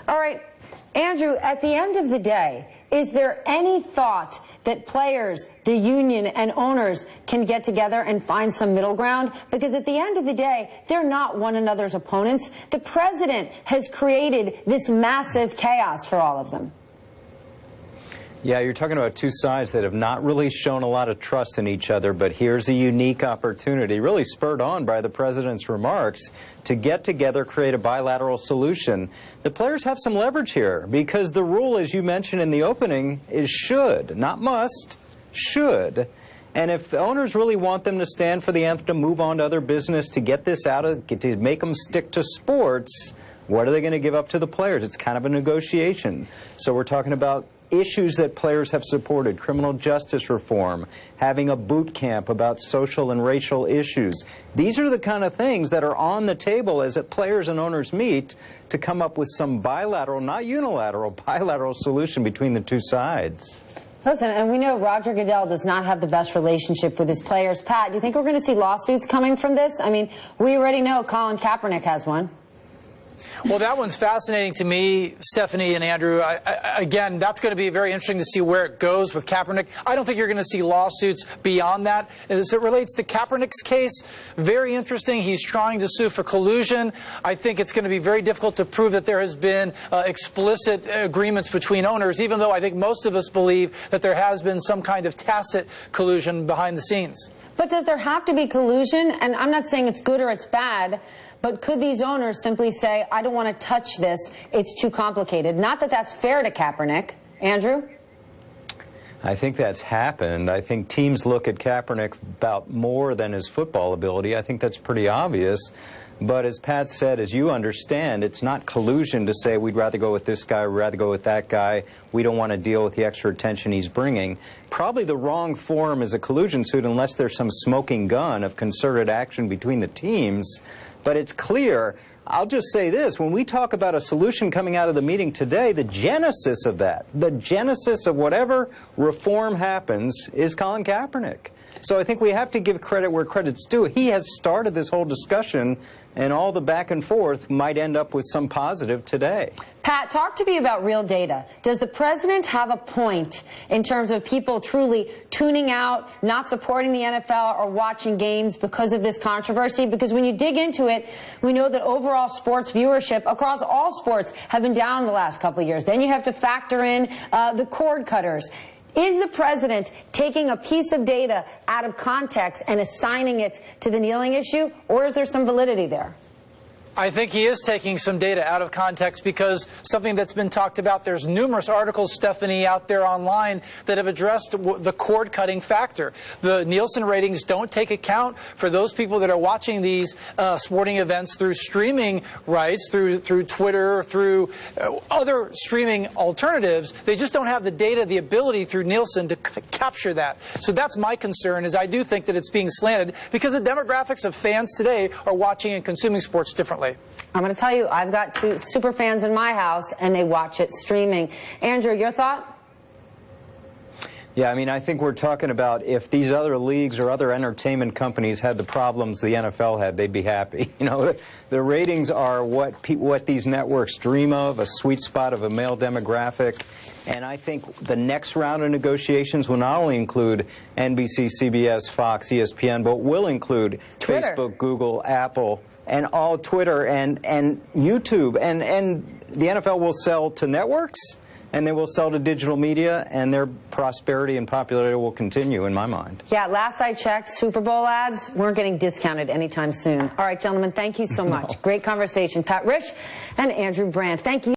All right, Andrew, at the end of the day, is there any thought that players, the union, and owners can get together and find some middle ground? Because at the end of the day, they're not one another's opponents. The president has created this massive chaos for all of them. Yeah, you're talking about two sides that have not really shown a lot of trust in each other, but here's a unique opportunity, really spurred on by the president's remarks, to get together, create a bilateral solution. The players have some leverage here, because the rule, as you mentioned in the opening, is should, not must, should. And if the owners really want them to stand for the anthem, to move on to other business, to get this out of, to make them stick to sports, what are they going to give up to the players? It's kind of a negotiation. So we're talking about issues that players have supported: criminal justice reform, having a boot camp about social and racial issues. These are the kind of things that are on the table as players and owners meet to come up with some bilateral, not unilateral, bilateral solution between the two sides. Listen, and we know Roger Goodell does not have the best relationship with his players. Pat, do you think we're going to see lawsuits coming from this? I mean, we already know Colin Kaepernick has one. Well, that one's fascinating to me, Stephanie and Andrew. Again, that's going to be very interesting to see where it goes with Kaepernick. I don't think you're going to see lawsuits beyond that. As it relates to Kaepernick's case, very interesting. He's trying to sue for collusion. I think it's going to be very difficult to prove that there has been explicit agreements between owners, even though I think most of us believe that there has been some kind of tacit collusion behind the scenes. But does there have to be collusion? And I'm not saying it's good or it's bad, but could these owners simply say, I don't want to touch this, it's too complicated? Not that that's fair to Kaepernick. Andrew? I think that's happened. I think teams look at Kaepernick about more than his football ability. I think that's pretty obvious. But as Pat said, as you understand, it's not collusion to say we'd rather go with this guy, we'd rather go with that guy, we don't want to deal with the extra attention he's bringing. Probably the wrong form is a collusion suit unless there's some smoking gun of concerted action between the teams. But it's clear, I'll just say this, when we talk about a solution coming out of the meeting today, the genesis of that, the genesis of whatever reform happens is Colin Kaepernick. So I think we have to give credit where credit's due. He has started this whole discussion, and all the back and forth might end up with some positive today. Pat, talk to me about real data. Does the president have a point in terms of people truly tuning out, not supporting the NFL or watching games because of this controversy? Because when you dig into it, we know that overall sports viewership across all sports have been down in the last couple of years. Then you have to factor in the cord cutters. Is the president taking a piece of data out of context and assigning it to the kneeling issue, or is there some validity there? I think he is taking some data out of context, because something that's been talked about, there's numerous articles, Stephanie, out there online that have addressed the cord-cutting factor. The Nielsen ratings don't take account for those people that are watching these sporting events through streaming rights, through Twitter, through other streaming alternatives. They just don't have the data, the ability through Nielsen to capture that. So that's my concern, is I do think that it's being slanted because the demographics of fans today are watching and consuming sports differently. I'm going to tell you, I've got two super fans in my house, and they watch it streaming. Andrew, your thought? Yeah, I mean, I think we're talking about if these other leagues or other entertainment companies had the problems the NFL had, they'd be happy. You know, the ratings are what these networks dream of, a sweet spot of a male demographic. And I think the next round of negotiations will not only include NBC, CBS, Fox, ESPN, but will include Twitter, Facebook, Google, Apple, and all Twitter and YouTube. And the NFL will sell to networks, and they will sell to digital media, and their prosperity and popularity will continue, in my mind. Yeah, last I checked, Super Bowl ads weren't getting discounted anytime soon. All right, gentlemen, thank you so much. Great conversation. Pat Risch and Andrew Brandt, thank you.